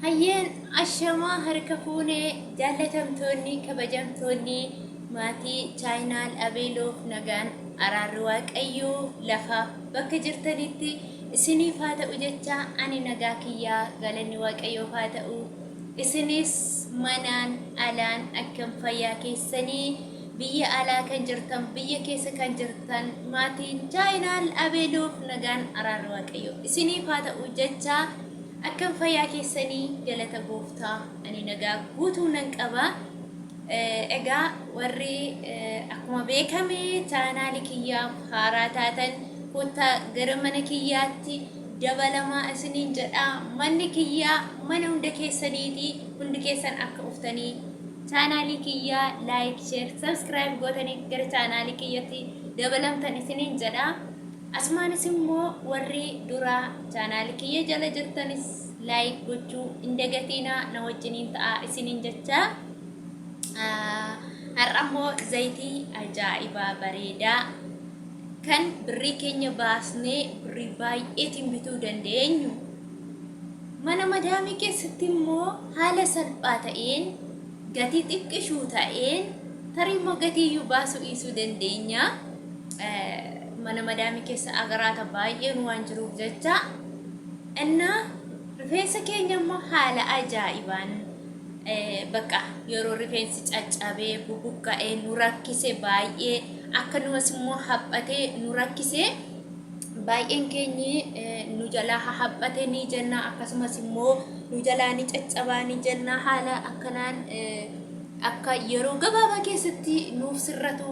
Hayyeen ashamaa harka fuunee jaallatamtoonni kabajamtoonni maatii chaayinaal abeeloof nagaan araarri waaqayyoo lafaaf bakka jirtanitti isiniif haa ta'u jecha ani nagaa kiyyaa galanni waaqayyoof haa ta'u isinis manaan alaan akkam fayyaa keessanii biyya alaa kan jirtan biyya keessa kan jirtan maatiin chaayinaal abeeloof nagaan araarri waaqayyoo isiniif haa ta'u jecha akkam fayyaa keessanii galata gooftaa ani nagaa guutuu nan qaba. Egaa warri akkuma beekame chaanaali kiyyaaf haaraa taatan kottaa gara mana kiyyaatti dabalamaa isiniin jedha. Manni kiyyaa mana hunda keessaniiti. Hundi keessan akka uftanii chaanaali kiyyaa like, share, subscribe gootanii gara chaanaali kiyyaatti dabalamtan isiniin jedha. Asmaanis immoo warri duraa chaanaali kiyya jala jirtanis like gochuu hin dagatinaa na wajjiniin ta'a isiniin jecha. Har'a immoo zayitii ajaa'ibaa bareedaa kan birrii keenya baasnee birrii baay'eetiin bituu dandeenyu mana madaamii keessatti immoo haala salphaa ta'een gatii xiqqishuu ta'een tarii immoo gatiiyyuu baasuu dhiisuu dandeenya. Mana madaamii keessa agaraata baay'een waan jiruuf jecha innaa rifeensa keenya immoo haala ajaa'ibaan bakka yeroo rifeensi caccabee bubuqqa'ee nu rakkise baay'ee akkanumas immoo haphatee nu rakkise baay'een keenyi nu jalaa haphatee ni jenna akkasumas immoo nu jalaa ni caccabaa ni jenna haala akkanaan akka yeroo gabaabaa keessatti nuuf sirratu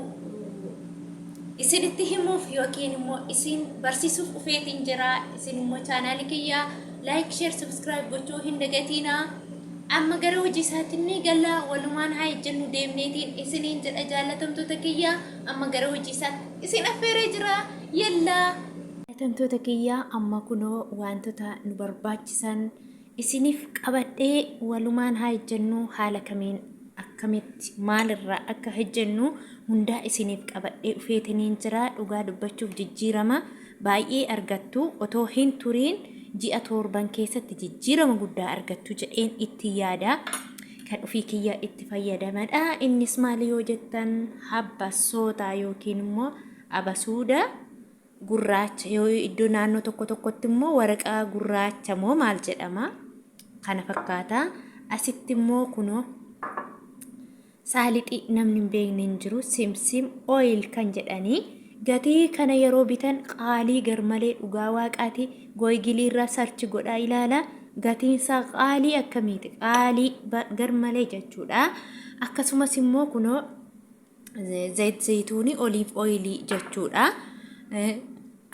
isinitti himuuf yookiin immoo isin barsiisuuf dhufeetiin jira. Isin immoo chaanaali kiyyaa like, share, subscribe gochuu hin dagatinaa. Amma gara hojii isaatiin ni galla walumaan haa jennu deemneetiin isiniin jedha jaallatamtoota kiyyaa. Amma gara hojii isaatti isin affeeree jira yallaa. Jaallatamtoota kiyyaa amma kunoo wantoota nu barbaachisan isiniif qabadhee walumaan haa jennu haala kamiin akkamitti maalirraa akka hojjennu hundaa isiniif qabadhee dhufeetiniin jira. Dhugaa dubbachuuf jijjiirama baay'ee argattu otoo hin turiin ji'a 7 keessatti jijjiirama guddaa argattu jedheen itti yaada. Kan ofii kiyya itti fayyadamadha. Innis maali yoo jettan habbasoota yookiin immoo abasuuda gurraacha yoo iddoo naannoo tokko tokkotti immoo waraqaa gurraacha moo maal jedhama kana fakkaata. Asitti immoo kunoo saalixii namni hin beekne hin jiru simsim oil kan jedhanii gatii kana yeroo bitan qaalii garmalee dhugaa waaqaati. Googlii irraa sarchi godhaa ilaala gatiin isaa qaalii akkamiiti qaalii garmalee jechuudha. Akkasumas immoo kunoo zayituunii olive oil jechuudha.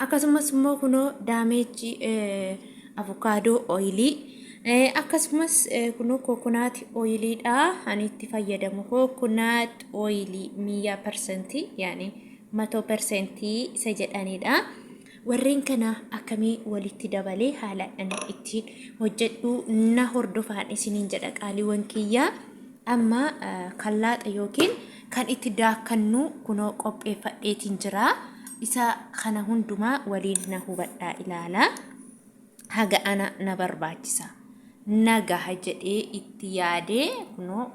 Akkasumas immoo kunoo daameeji avocado oil akkasumas kunoo coconut oil dha. Ani itti fayyadamu coconut oil 100% yani 100% isa jedhanidha. Warreen kana akkamii walitti dabalee haala ittiin hojjedhu na hordofaan isiniin jedha qaaliiwwan kiyyaa. Amma kallaaxa yookiin kan itti daakannu kunoo qopheeffadheetiin jira. Isa kana hundumaa waliin na hubadhaa ilaala. Haga ana na barbaachisa. Nagaha jedhee itti yaadee kunoo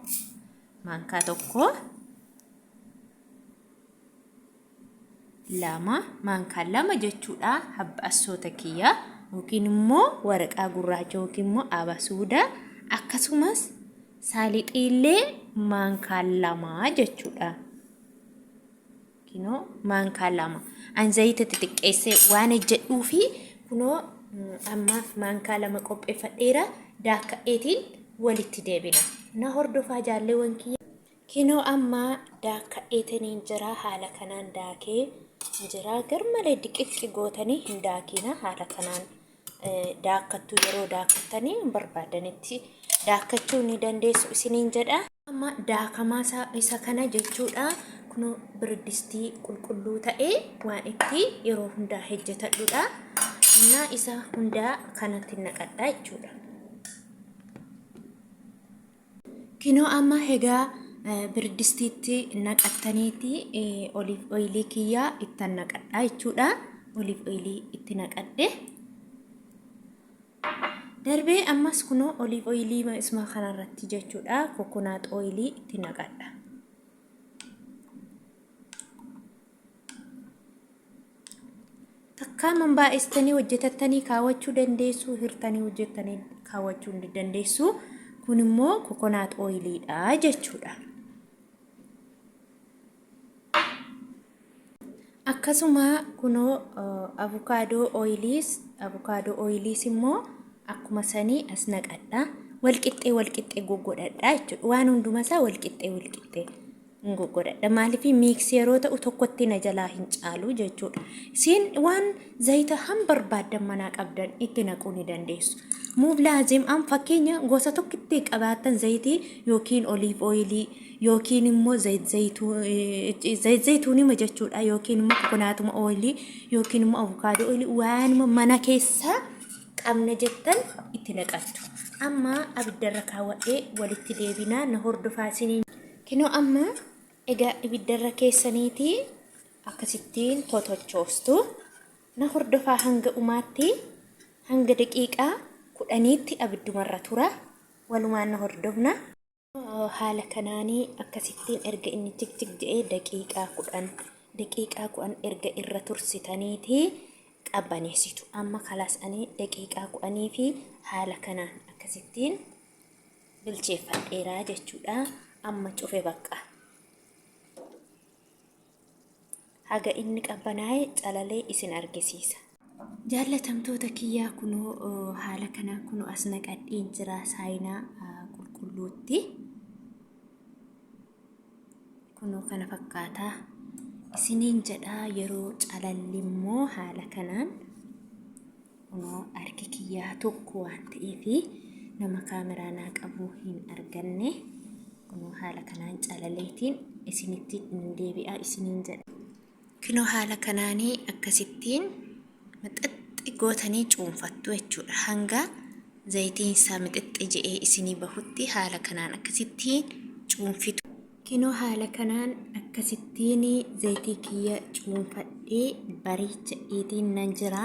maankaa tokko lama maankaa lama jechuudha. Habbasoota kiyya yookiin immoo waraqaa gurraacha yookiin immoo abasuuda akkasumas saalixiillee maankaa lama jechuudha. Kunoo maankaa lama an zayita xixiqqeessee waan jedhuu fi kunoo amma maankaa lama qopheeffadheera. Daakka'eetiin walitti deebina na hordofaa jaalleewwan kiyya. Kunoo amma daakka'eetiniin jira haala kanaan daakee jira. Garmalee diqiqqi gootanii hin daakina haala kanaan daakkattu yeroo daakkattanii barbaadanitti daakkachuu ni dandeessu isiniin jedha. Amma daakamaa isa kana jechuudha. Kunoo biridistii qulqulluu ta'ee waan itti yeroo hundaa hojjetadhudha. Na isa hundaa kanatti naqadhaa jechuudha. Kunoo amma hegaa birdistiitti naqattaniiti olive oil kiyyaa itti naqadhaa jechuudha. Olive oil itti naqadhe darbee ammas kunoo olive oilii isma kanarratti jechuudha coconut oilii itti naqadha. takkaa baay'istanii hojjetattanii kaawwachuu dandeessu, hirtanii hojjetanii kaawwachuu dandeessu. kun immoo coconut oiliidha jechuudha. akkasuma kunoo avocado oiliis immoo akkuma sanii as naqadha. walqixxee goggodhadha jechuudha. waan hundumasaa walqixxee goggodhadha. maaliif miiksi yeroo ta'u tokkotti na jalaa hin caalu jechuudha. isin waan zayita han barbaadan manaa qabdan itti naquu ni dandeessu. muuf laazim an fakkeenya gosa tokkitti qabaatan zayitii yookiin olive oilii yookiin immoo zayituunii jechuudha yookiin immoo coconut oilii yookiin immoo avocado oilii waan mana keessa qabna jettan itti naqattu. amma abiddarra kaawwadhee walitti deebinaa na hordofaa isiniin. kinoo amma egaa abiddarra keessaniiti akkasittiin totochoostu na hordofaa hanga umaatti hanga daqiiqaa 10tti abiddumarra tura. walumaan na hordofna. haala kanaanii akkasittiin erga inni tik jedhee daqiiqaa 10 erga irra tursitaniiti qabbaneessitu. amma kalaas ani daqiiqaa 10 fi haala kanaan akkasittiin bilcheeffadheeraa jechuudha. amma cufe bakka haga inni qabbanaa'e calalee isin argisiisa. jaallatamtoota kiyyaa kunoo haala kanaa kunoo as naqadhiin jira saayinaa qulqulluutti. kunoo kana fakkaataa isiniin jedhaa. yeroo calallimmoo haala kanaan kunoo harki kiyyaa tokko waan ta'eef nama kaameraanaa qabu hin arganne. kunoo haala kanaan calaleetiin isinitti deebi'aa isiniin jedha. kunoo haala kanaanii akkasittiin maxxixxi gootanii cuunfattu jechuudha. hanga zayitiin isaa maxxixxi jedhee isinii bahutti haala kanaan akkasittiin cuunfitu. kinoo haala kanaan akkasittiin zayitii kiyya cuunfadhee bareecha eetiin nan jira.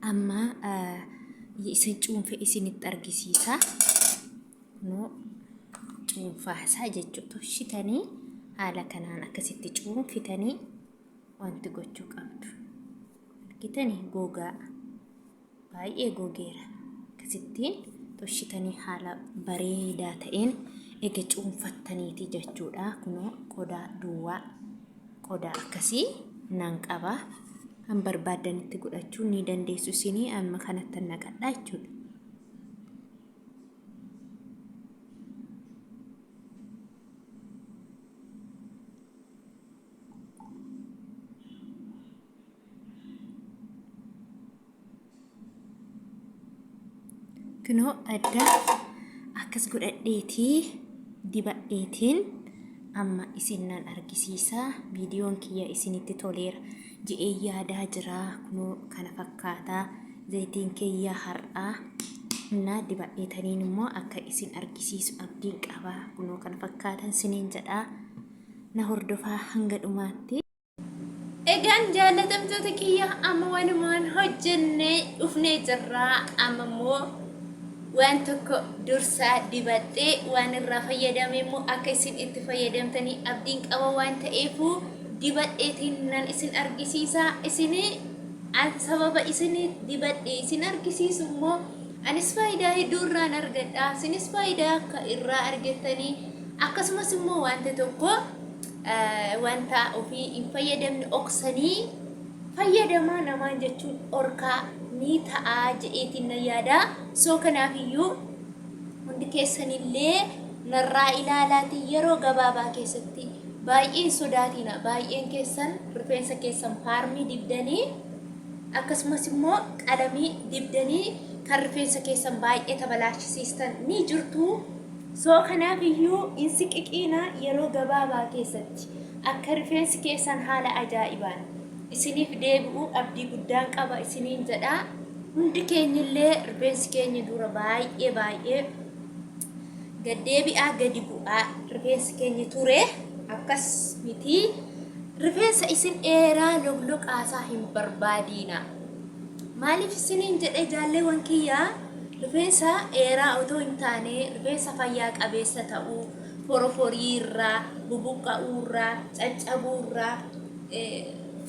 amma isin cuunfe isinitti argisiisa. kunoo cuunfaasaa jechuudha. toshitanii haala kanaan akkasitti cuunfitanii wanti gochuu qabdu. argitanii gogaa baay'ee gogeera. akkasittiin toshitanii haala bareedaa ta'een ega cuunfattaniiti jechuudha. kunoo qodaa duwwaa qodaa akkasii nan qaba. kan barbaadanitti godhachuu ni dandeessu isinii. amma kanatti naqadha jechuudha. kunoo adda akkas godhadheetii dibadheetiin amma isinnan argisiisa. viidiyoon kiyya isinitti toleera je'ee yaadaa jira. kunoo kana fakkaataa zayitiin kiyya har'aa na dibadheetaniin immoo akka isin argisiisu abdiin qaba. kunoo kana fakkaatan isiniin jedhaa. na hordofaa hanga dhumaatti. egaan jaallatamtoota kiyya amma walumaan hojjennee dhufnee jirraa. amma immoo waan tokko dursaa dibadhee waan irraa fayyadame immoo akka isin itti fayyadamtanii abdiin qaba waan ta'eefu dibadheetiin nan isin argisiisa. isinii sababa isinii dibadhee isin argisiisu immoo anis faayidaa hedduu irraan argadha. isinis faayidaa akka irraa argattanii akkasumas immoo wanta tokko wanta ofii hin fayyadamne oksanii fayyadamaa namaan jechuun orkaa ni ta'aa je'eetiin na yaada. soo kanaafiyyuu hundi keessanillee narraa ilaalaati yeroo gabaabaa keessatti baay'ee sodaatina. baay'een keessan rifeensa keessan faarmii dibdanii akkasumas immoo qalamii dibdanii kan rifeensa keessan baay'ee tabalaachisiistan ni jirtu. soo kanaafiyyuu insi qiqiina yeroo gabaabaa keessatti akka rifeensi keessan haala ajaa'ibaan isiniif deebi'u abdii guddaan qaba isiniin jedhaa. hundi keenyillee rifeensi keenya dura baay'ee gaddeebi'aa gadi bu'aa rifeensi keenya ture akkas miti. rifeensa isin dheeraa logloqaasaa hin barbaadina. maaliif isiniin jedhee jaalleewwan kiyyaa rifeensa dheeraa otoo hin taane rifeensa fayyaa qabeessa ta'uu foroforii irraa bubuqqa'uu irraa caccabuu irraa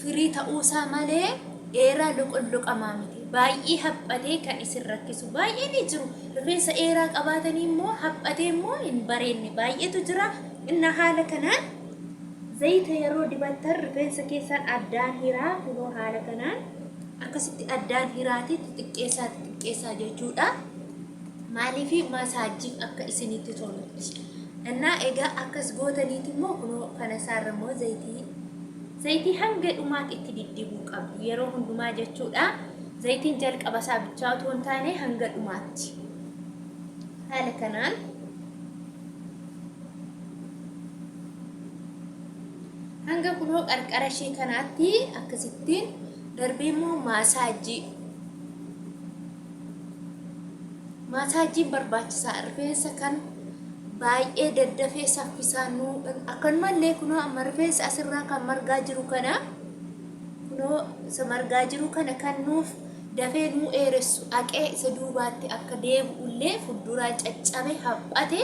firii ta'uusaa malee dheeraa luqulluqamaa miti. Baay'ee haphatee kan isin rakkisu baay'ee ni jiru. Rifeensa dheeraa qabaatanii immoo haphatee immoo hin bareedne baay'eetu jira. Inna haala kanaan zayita yeroo dibattan rifeensa keessan addaan hiraa kunoo haala kanaan akkasitti addaan hiraati xixiqqeessaa jechuudha. Maaliifi masaajiif akka isinitti tolutti. Innaa egaa akkas gootaniiti immoo kunoo kana isaarra immoo zayitii hanga dhumaatti itti diddibuu qabdu yeroo hundumaa jechuudha. Zayitiin jalqaba isaa bichaa otoo hin taane hanga dhumaatti. Haala kanaan hanga kunoo qarqara ishee kanaatti akkasittiin darbee immoo maasaajiin barbaachisaa. Rifeensa kan baay'ee daddafee saffisaan akkanumallee kunoo amma rifeensa asirraa kan margaa jiru kana kunoo isa margaa jiru kana kan nuuf dafee nuu dheeressu aqee isa duubaatti akka deebi'ullee fuulduraan caccabe haphate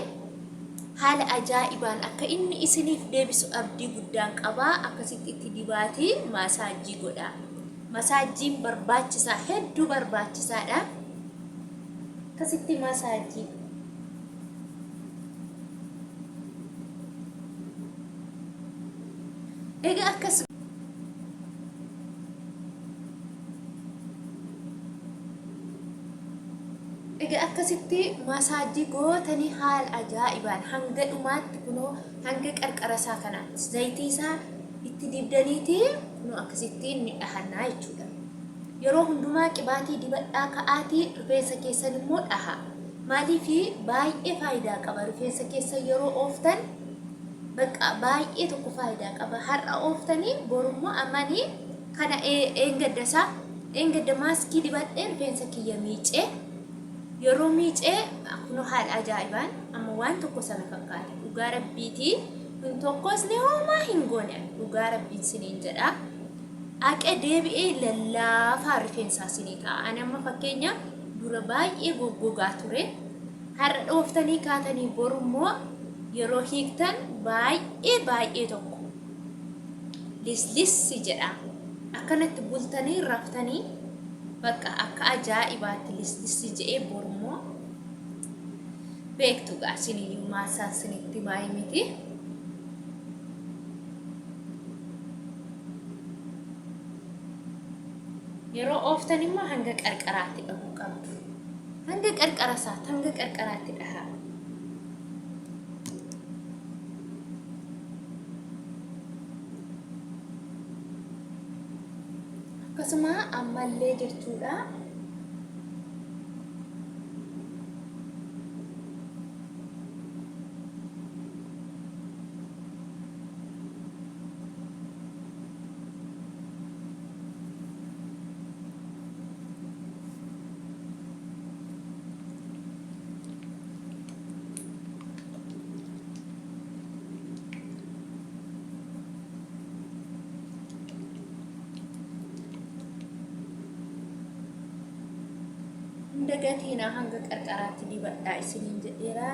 haala ajaa'ibaan akka inni isiniif deebisu abdii guddaan qabaa. Akkasitti itti dibaatii maasaajii godha. Masaajiin barbaachisaa hedduu barbaachisaadha. Akkasitti masaajii egaa akkasitti masaajii gootanii haala ajaa'ibaan hanga dhumaatti kunoo hanga qarqara isaa kanaatti zayitii isaa itti dibdaniiti kunoo akkasitti ni dhahannaa jechuudha. Yeroo hundumaa qibaatii dibadhaa ka'aatii rifeensa keessan immoo dhaha. Maaliifi baay'ee faayidaa qaba rifeensa keessa yeroo ooftan bakka baay'ee tokko faayidaa qaba. Har'a ooftanii borummoo amanii kana eengadda maaskii dibadhee rifeensa kiyya miicee yeroo miicee kunoo haala ajaa'ibaan amma waan tokko sana fakkaata. Dhugaa rabbiitii hin tokkosne homaa hin goone dhugaa rabbiin siniin jedha. Aqee deebi'ee lallaafaa rifeensaa sinii ta'a. Ani amma fakkeenya dura baay'ee goggogaa ture. Har'a dhooftanii kaatanii borummoo yeroo hiiktan baay'ee tokko lislissi jedha. Akkanatti bultanii raftanii bakka akka ajaa'ibaatti lislissi jedhee borummoo beektu gaa siniyyuu maasaa sinitti baay'ee miti. Yeroo ooftan immoo hanga qarqaraatti dhahuu qabdu. Hanga qarqara isaatti hanga qarqaraatti dhahaa. Akkasuma ammallee jechuudha. Dagatina hanga qarqaraatti dibadhaa isiniin jedheera.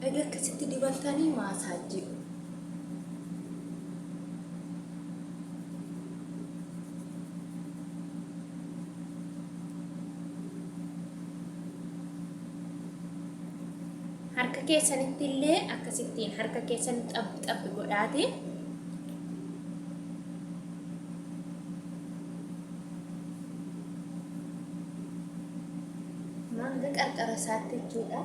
Egaa akkasitti dibatanii maasaajii harka keessanitti illee akkasittiin harka keessan xabxabbi godhaati. Hanga qarqara isaatti jechuudha.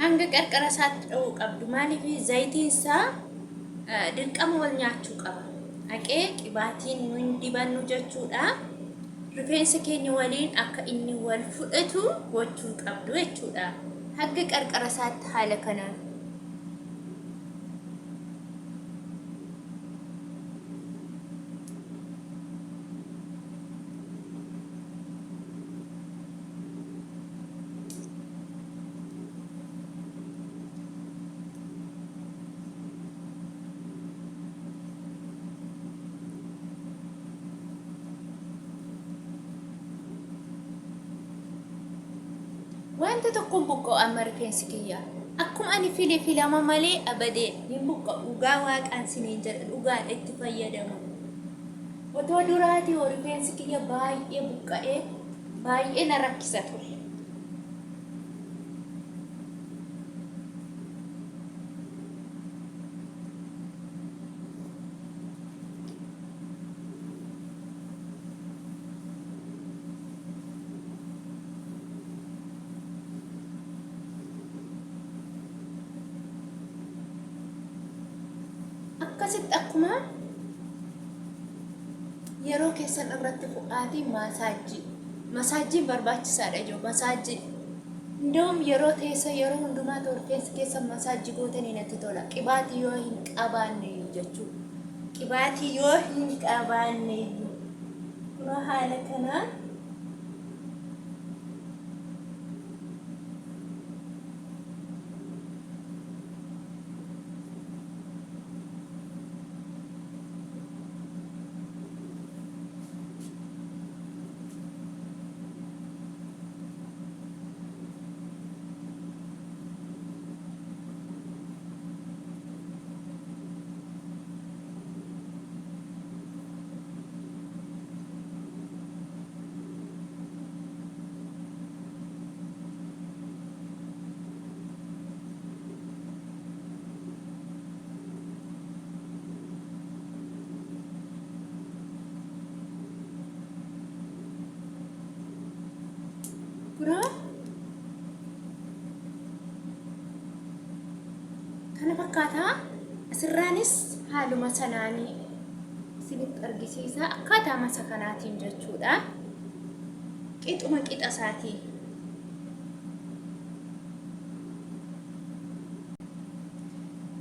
Hanga qarqara isaatti dha'uu qabdu. Maaliif zayitiin isaa dirqama wal nyaachuu qaba. haqee qibaatiin nuun dibannu jechuudha. Rifeensa keenya waliin akka inni wal fudhatu gochuu qabdu jechuudha. Hanga qarqara isaatti haala kanaan. Wanta tokko buqqoo amma rifeensi kiyya akkuma ani filama malee abadee hin buqqo dhugaa waaqaan siniin jedha dhugaa itti fayyadamu. Otoo duraati rifeensi kiyya baay'ee buqqa'ee baay'ee na rakkisa ture. Akkasitti akkuma yeroo keessan irratti fudhaatii masaajjiin barbaachisaadha ijoo masaajjii ndawum yeroo teessa yeroo hundumaa rifeensi keessan masaajjii gootanii natti tola. Qibaatii yoo hin qabaanne jechuudha. Qibaatii yoo hin qabaanne kunoo haala kanaan kana fakkaataa asirraanis haaluma sanaanii isinitti argisiisa akkaataa masa kanaatiin jechuudha. Qixuma qixa isaatii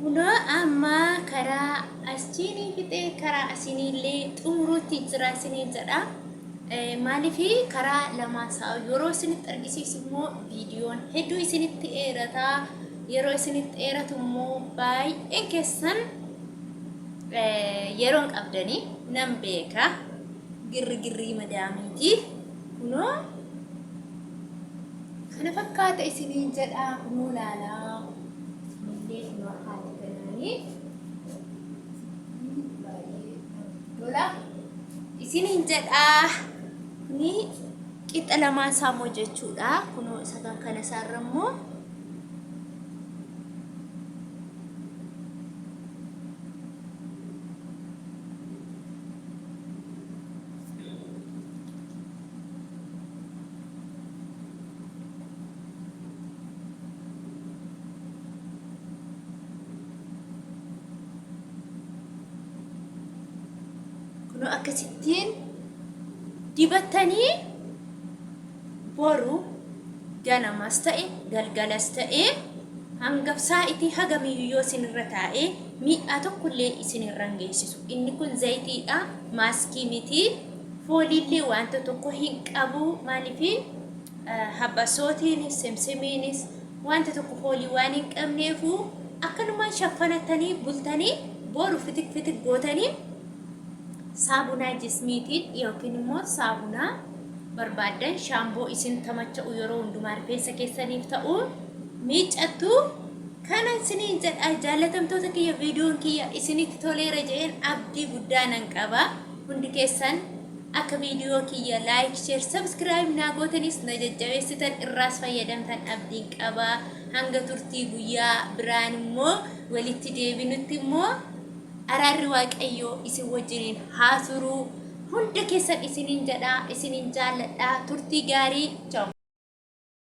kunoo amma karaa asinii fixee karaa asiniillee xumuruutti jira isiniin jedha. Maalifi karaa lamaan isaa yeroo isinitti argisiisu immoo viidiyoon hedduu isinitti dheerataa. Yeroo isinitti dheeratu immoo baay'een keessan yeroon qabdanii nan beeka. Girrii madaamiiti. Kunoo kana fakkaata isiniin jedha kunoo laalaa. Isinillee kunoo haala kanaanii lola isiniin jedha. Ni qixa lamaan isaa jechuudha. Kunoo isa kan kana isaarra immoo kunoo akkasittiin dibattanii boru ganamas ta'e galgalas ta'e hangafsaa itti hagamiyyoo isinirra taa'ee mi'a tokkollee isinirra hin geessisu. Inni kun zayitiidha, maaskii miti, fooliillee wanta tokko hin qabu. Maaliifi habbasootiinis simsimiinis wanta tokko foolii waan hin qabneefu akkanumaan shaffanatanii bultanii boru fitik gootanii saabunaa jismiitiin yookiin immoo saabunaa barbaadan shaamboo isin tamacha'u yeroo hundumaa rifeensa keessaniif ta'u miiccattu. Kana isiniin jedha jaallatamtoota kiyya viidiyoon kiyya isinitti toleera jedheen abdii guddaa nan qaba. Hundi keessan akka viidiyoo kiyya like, share, subscribe naa gootanis na jajjabeessitan irraas fayyadamtan abdiin qaba. Hanga turtii guyyaa biraan immoo walitti deebinutti immoo araarri waaqayyoo isin wajjiniin haa turu. Hunda keessan isiniin jedha, isiniin jaalladha. Turtii gaarii. Ciao.